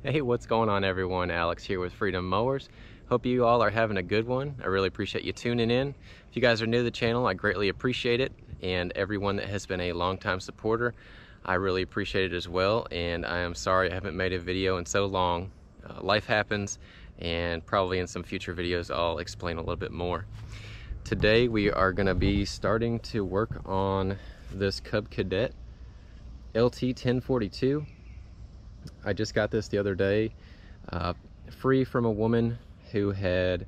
Hey, what's going on everyone? Alex here with Freedom Mowers. Hope you all are having a good one. I really appreciate you tuning in. If you guys are new to the channel, I greatly appreciate it. And everyone that has been a longtime supporter, I really appreciate it as well. And I am sorry I haven't made a video in so long. Life happens, and probably in some future videos I'll explain a little bit more. Today we are going to be starting to work on this CUB CADET LT 1042. I just got this the other day, free from a woman who had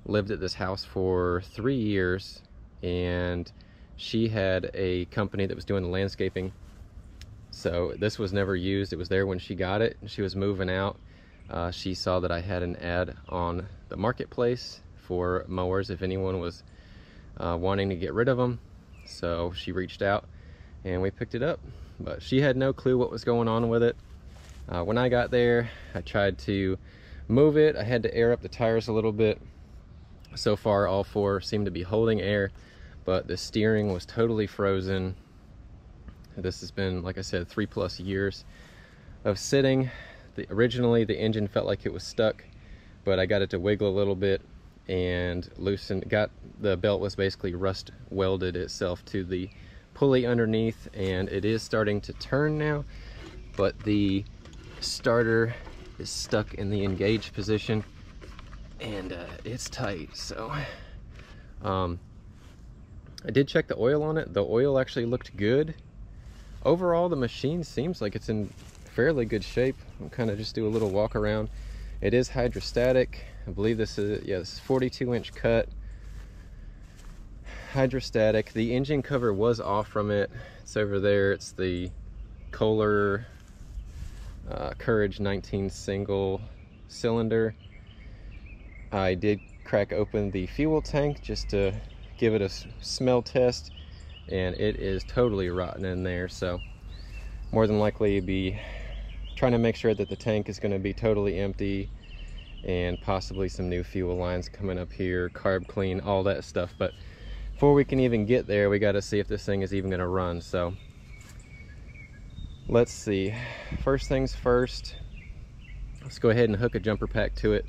lived at this house for 3 years, and she had a company that was doing the landscaping. So this was never used. It was there when she got it, and she was moving out. She saw that I had an ad on the marketplace for mowers if anyone was wanting to get rid of them. So she reached out and we picked it up, but she had no clue what was going on with it. When I got there, I tried to move it. I had to air up the tires a little bit. So far, all four seem to be holding air, but the steering was totally frozen. This has been, like I said, 3+ years of sitting. Originally, the engine felt like it was stuck, but I got it to wiggle a little bit and loosened. The belt was basically rust welded itself to the pulley underneath, and it is starting to turn now, but the starter is stuck in the engaged position, and it's tight. So I did check the oil on it. The oil actually looked good. Overall, the machine seems like it's in fairly good shape. I'll kind of just do a little walk around. It is hydrostatic. I believe this is, yeah, this is 42-inch cut. Hydrostatic. The engine cover was off from it. It's over there. It's the Kohler Courage 19 single cylinder. I did crack open the fuel tank just to give it a smell test, and it is totally rotten in there. So more than likely be trying to make sure that the tank is going to be totally empty, and possibly some new fuel lines coming up here, carb clean, all that stuff. But before we can even get there, we got to see if this thing is even going to run. So let's see. First things first, let's go ahead and hook a jumper pack to it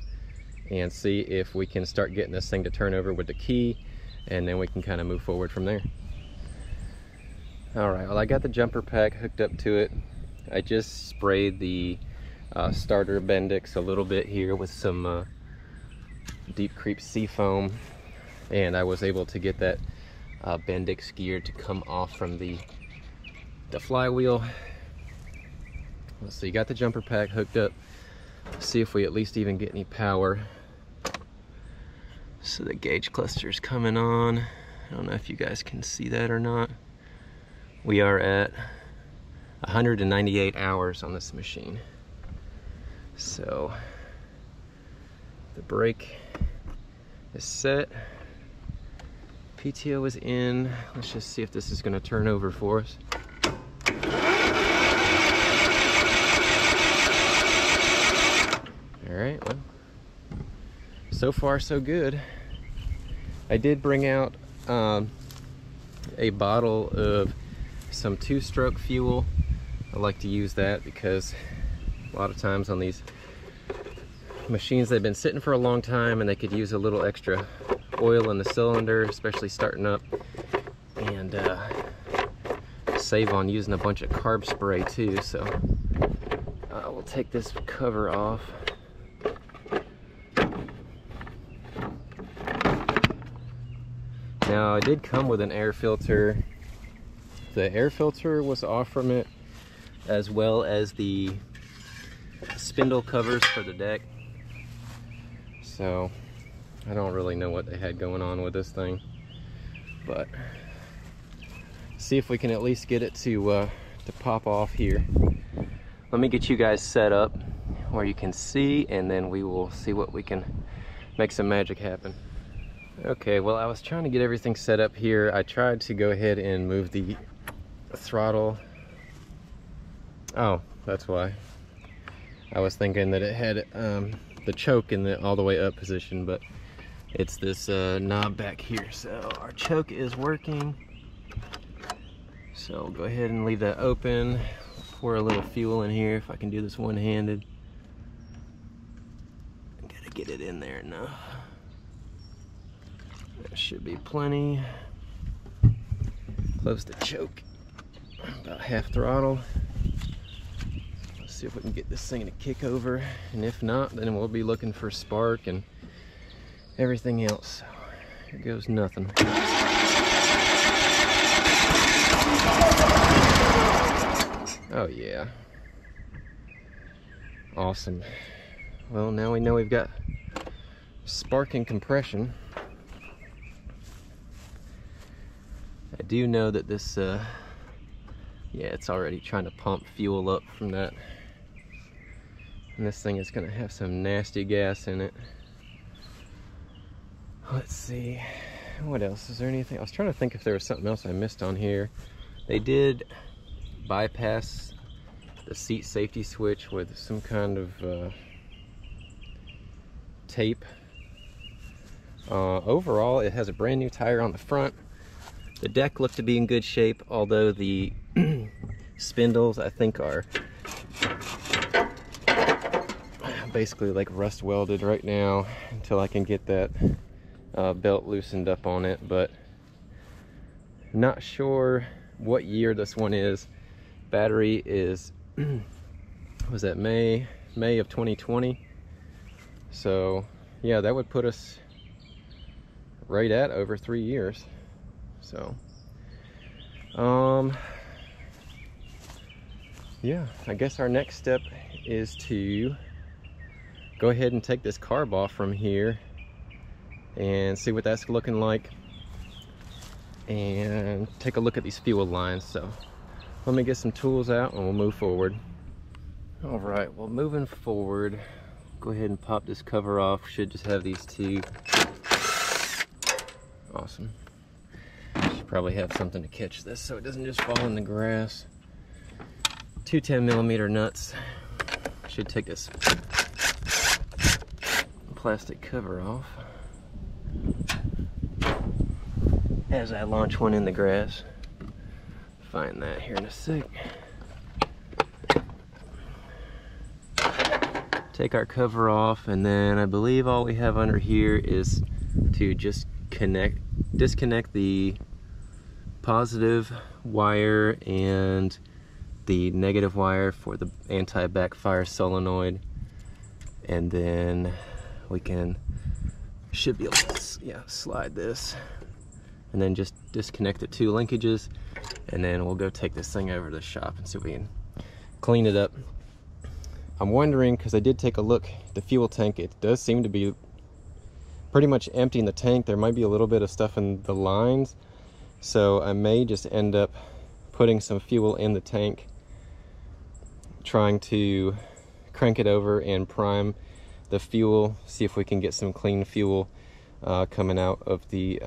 and see if we can start getting this thing to turn over with the key, and then we can kind of move forward from there. All right, well, I got the jumper pack hooked up to it. I just sprayed the starter Bendix a little bit here with some Deep Creep Seafoam, and I was able to get that Bendix gear to come off from the flywheel. Let's see, got the jumper pack hooked up. Let's see if we at least even get any power. So the gauge cluster's coming on. I don't know if you guys can see that or not. We are at 198 hours on this machine. So the brake is set. PTO is in. Let's just see if this is going to turn over for us. Alright, well, so far so good. I did bring out a bottle of some 2-stroke fuel. I like to use that because a lot of times on these machines, they've been sitting for a long time and they could use a little extra oil in the cylinder, especially starting up, and save on using a bunch of carb spray too. So we'll take this cover off. Now, it did come with an air filter. The air filter was off from it, as well as the spindle covers for the deck. So I don't really know what they had going on with this thing, but see if we can at least get it to pop off here. Let me get you guys set up where you can see, and then we will see what we can make some magic happen. Okay, well, I was trying to get everything set up here. I tried to go ahead and move the throttle. Oh, that's why. I was thinking that it had the choke in the all the way up position, but it's this knob back here. So our choke is working. So I'll go ahead and leave that open. Pour a little fuel in here if I can do this one-handed. get it in there enough. That should be plenty. Close the choke. About half throttle. Let's see if we can get this thing to kick over. And if not, then we'll be looking for spark and everything else. Here goes nothing. Oh yeah. Awesome. Well, now we know we've got spark and compression. I do know that this, yeah, it's already trying to pump fuel up from that. And this thing is gonna have some nasty gas in it. Let's see, what else? Is there anything? I was trying to think if there was something else I missed on here. They did bypass the seat safety switch with some kind of tape. Overall, it has a brand new tire on the front. The deck looked to be in good shape, although the spindles, I think, are basically like rust welded right now until I can get that belt loosened up on it. But not sure what year this one is. Battery is was that May of 2020. So yeah, that would put us right at over 3 years. So yeah, I guess our next step is to go ahead and take this carb off from here and see what that's looking like, and take a look at these fuel lines. So let me get some tools out and we'll move forward. All right, well, moving forward, go ahead and pop this cover off. Should just have these two. Awesome. Should probably have something to catch this so it doesn't just fall in the grass. Two 10mm nuts. Should take this plastic cover off as I launch one in the grass. Find that here in a sec. Take our cover off, and then I believe all we have under here is to just disconnect the positive wire and the negative wire for the anti-backfire solenoid, and then we should be able to slide this and then just disconnect the two linkages, and then we'll go take this thing over to the shop and see if we can clean it up. I'm wondering, because I did take a look at the fuel tank, it does seem to be pretty much empty in the tank. There might be a little bit of stuff in the lines, so I may just end up putting some fuel in the tank, trying to crank it over and prime the fuel, see if we can get some clean fuel coming out of the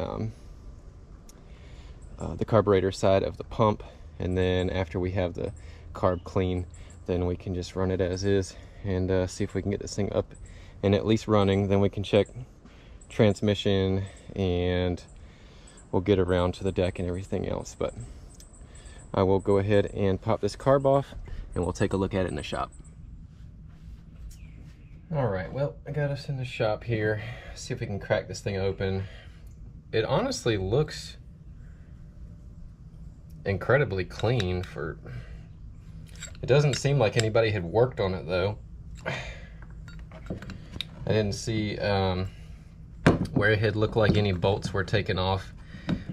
carburetor side of the pump. And then after we have the carb clean, then we can just run it as is and see if we can get this thing up and at least running. Then we can check transmission and we'll get around to the deck and everything else. But I will go ahead and pop this carb off and we'll take a look at it in the shop. All right, well, I got us in the shop here. See if we can crack this thing open. It honestly looks incredibly clean for... It doesn't seem like anybody had worked on it though. I didn't see where it had looked like any bolts were taken off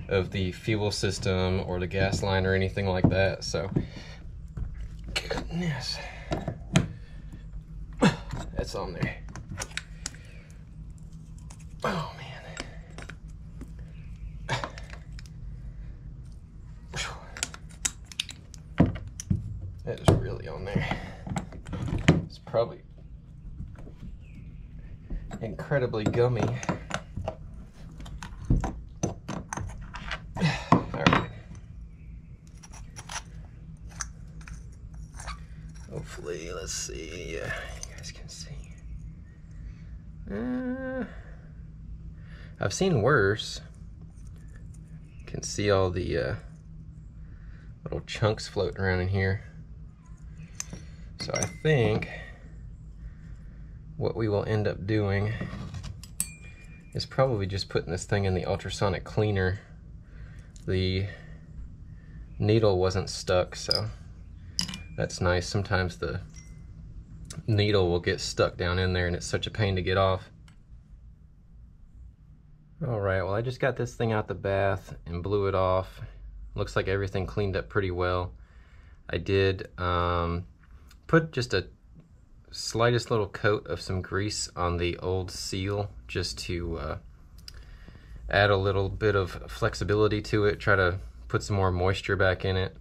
of the fuel system or the gas line or anything like that. So, goodness, that's on there. Oh man. That is really on there. It's probably incredibly gummy. Alright. Hopefully, let's see. Yeah, you guys can see. I've seen worse. You can see all the little chunks floating around in here. So I think what we will end up doing is probably just putting this thing in the ultrasonic cleaner. The needle wasn't stuck, so that's nice. Sometimes the needle will get stuck down in there and it's such a pain to get off. Alright, well I just got this thing out the bath and blew it off. Looks like everything cleaned up pretty well. I did put just a slightest little coat of some grease on the old seal just to add a little bit of flexibility to it, try to put some more moisture back in it.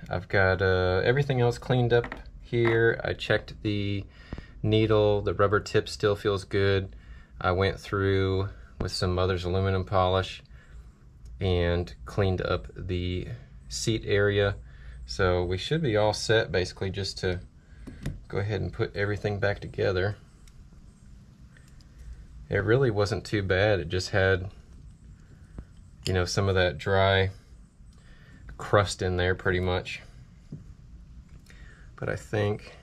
I've got everything else cleaned up here. I checked the needle, the rubber tip still feels good. I went through with some Mother's aluminum polish and cleaned up the seat area. So we should be all set, basically just to go ahead and put everything back together. It really wasn't too bad. It just had, you know, some of that dry crust in there pretty much. But I think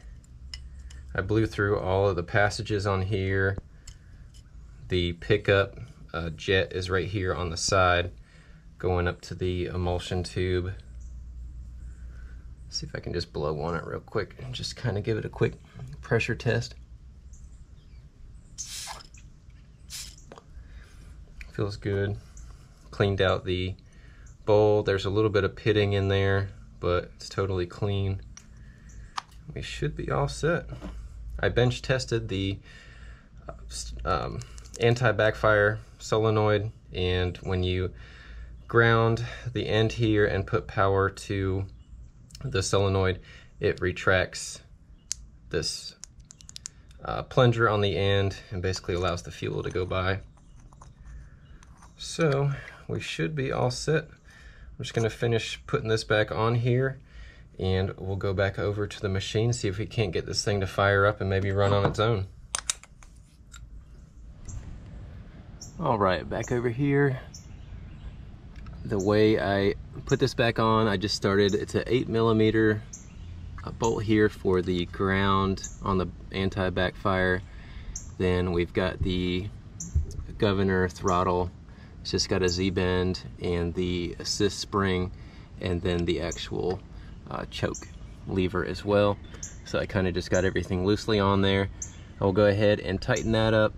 I blew through all of the passages on here. The pickup jet is right here on the side going up to the emulsion tube. See if I can just blow on it real quick and just kind of give it a quick pressure test. Feels good. Cleaned out the bowl. There's a little bit of pitting in there, but it's totally clean. We should be all set. I bench tested the anti-backfire solenoid, and when you ground the end here and put power to the solenoid, it retracts this plunger on the end and basically allows the fuel to go by. So we should be all set. I'm just going to finish putting this back on here, and we'll go back over to the machine, see if we can't get this thing to fire up and maybe run on its own. Alright, back over here. The way I put this back on, I just started, it's an 8mm bolt here for the ground on the anti-backfire. Then we've got the governor throttle. It's just got a Z-bend and the assist spring, and then the actual choke lever as well. So I kind of just got everything loosely on there. I'll go ahead and tighten that up,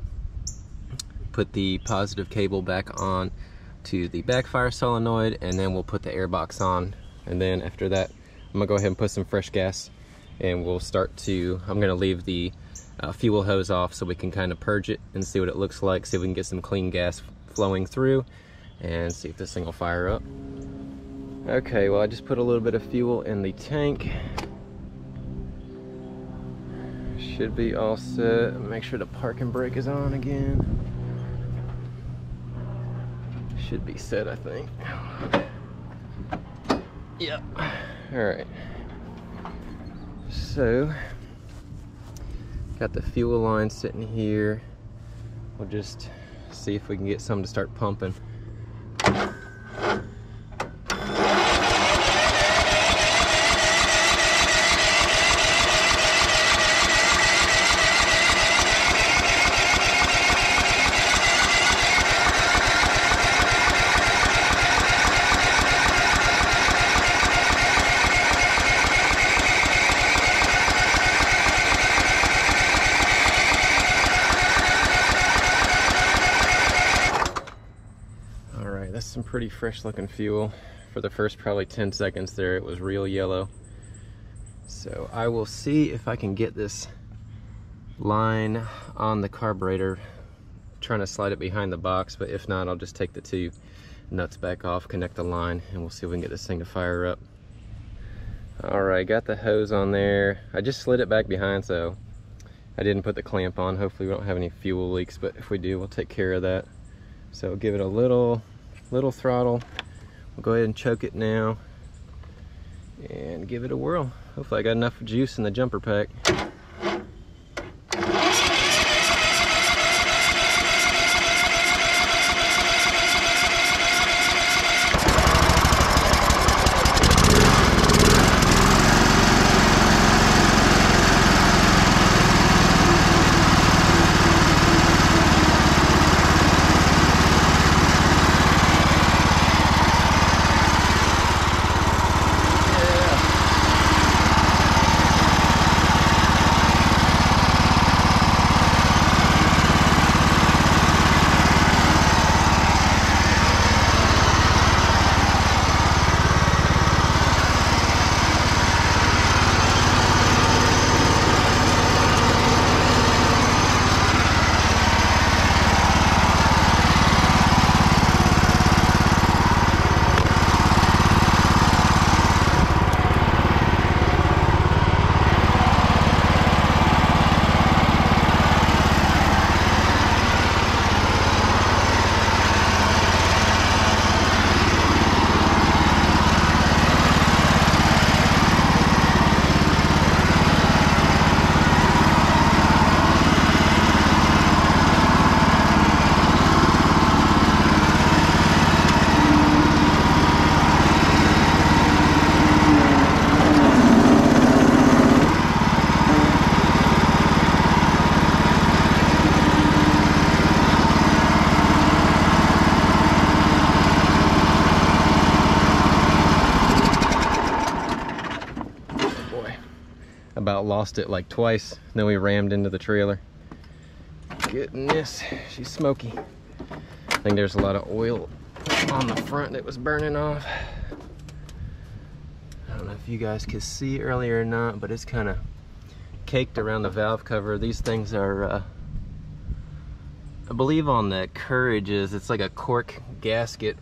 put the positive cable back on to the backfire solenoid, and then we'll put the air box on. And then after that, I'm gonna go ahead and put some fresh gas, and we'll start to, I'm gonna leave the fuel hose off so we can kind of purge it and see what it looks like, see if we can get some clean gas flowing through, and see if this thing will fire up. Okay, well I just put a little bit of fuel in the tank. Should be all set. Make sure the parking brake is on again. Should be set, I think. Yep. Alright. So, got the fuel line sitting here. We'll just see if we can get some to start pumping. That's some pretty fresh looking fuel. For the first probably 10 seconds there, it was real yellow. So I will see if I can get this line on the carburetor, trying to slide it behind the box, but if not, I'll just take the two nuts back off, connect the line, and we'll see if we can get this thing to fire up. Alright, got the hose on there. I just slid it back behind, so I didn't put the clamp on. Hopefully we don't have any fuel leaks, but if we do, we'll take care of that. So give it a little throttle. We'll go ahead and choke it now and give it a whirl. Hopefully I got enough juice in the jumper pack. about lost it like twice. Then we rammed into the trailer. Goodness, she's smoky. I think there's a lot of oil on the front that was burning off. I don't know if you guys could see earlier or not, but it's kind of caked around the valve cover. These things are, I believe on the Courage's, it's like a cork gasket,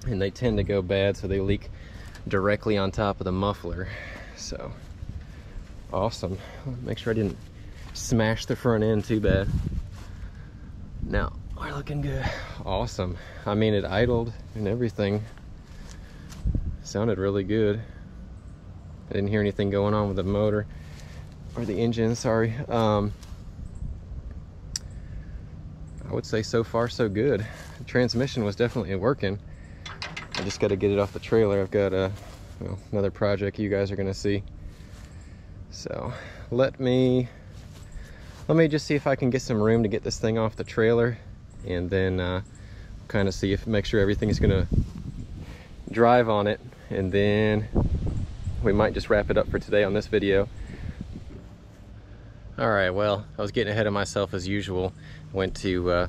and they tend to go bad, so they leak directly on top of the muffler. So, awesome. Make sure I didn't smash the front end too bad. Now, we're looking good. Awesome. I mean, it idled and everything. Sounded really good. I didn't hear anything going on with the motor or the engine, sorry. I would say so far so good. The transmission was definitely working. I just got to get it off the trailer. I've got another project you guys are going to see. So let me just see if I can get some room to get this thing off the trailer, and then kind of see if, make sure everything is going to drive on it, and then we might just wrap it up for today on this video. All right, well, I was getting ahead of myself as usual. Went to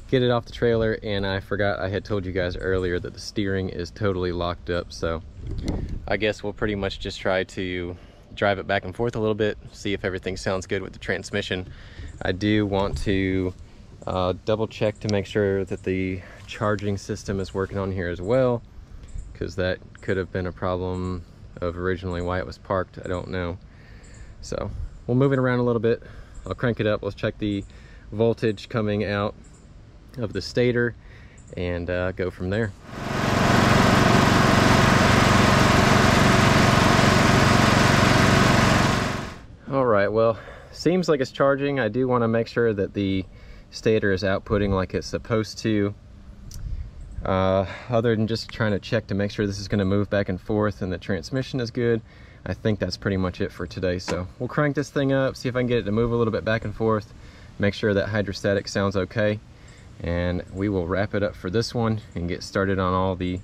get it off the trailer, and I forgot I had told you guys earlier that the steering is totally locked up. So I guess we'll pretty much just try to drive it back and forth a little bit, see if everything sounds good with the transmission. I do want to double check to make sure that the charging system is working on here as well, because that could have been a problem of originally why it was parked. I don't know. So we'll move it around a little bit. I'll crank it up. Let's check the voltage coming out of the stator and go from there. All right, well, seems like it's charging. I do want to make sure that the stator is outputting like it's supposed to. Other than just trying to check to make sure this is going to move back and forth and the transmission is good, I think that's pretty much it for today. So we'll crank this thing up, see if I can get it to move a little bit back and forth, make sure that hydrostatic sounds okay, and we will wrap it up for this one and get started on all the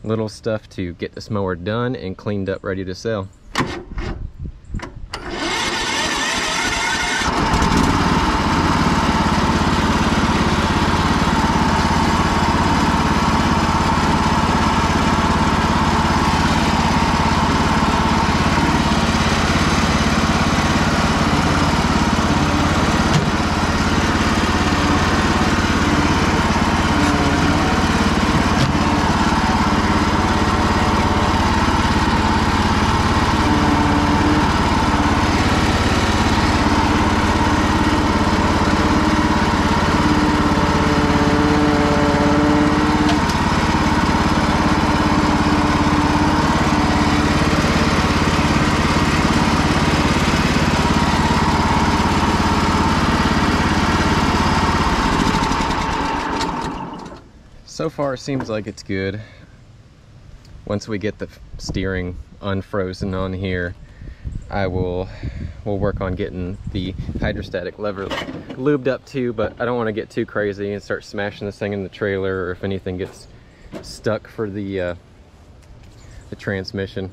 little stuff to get this mower done and cleaned up, ready to sell. So far, it seems like it's good. Once we get the steering unfrozen on here, we'll work on getting the hydrostatic lever lubed up too, but I don't want to get too crazy and start smashing this thing in the trailer, or if anything gets stuck for the transmission.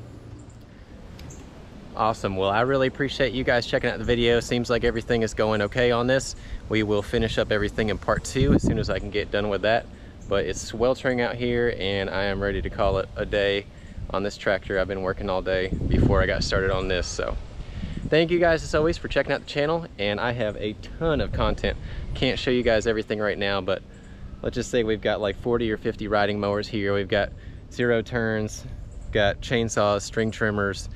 Awesome. Well, I really appreciate you guys checking out the video. Seems like everything is going okay on this. We will finish up everything in part 2 as soon as I can get done with that. But it's sweltering out here, and I am ready to call it a day on this tractor. I've been working all day before I got started on this. So thank you guys as always for checking out the channel, and I have a ton of content. Can't show you guys everything right now, but let's just say we've got like 40 or 50 riding mowers here. We've got 0 turns, got chainsaws, string trimmers,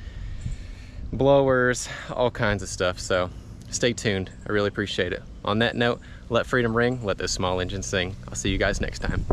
blowers, all kinds of stuff. So stay tuned. I really appreciate it. On that note, let freedom ring, let those small engines sing. I'll see you guys next time.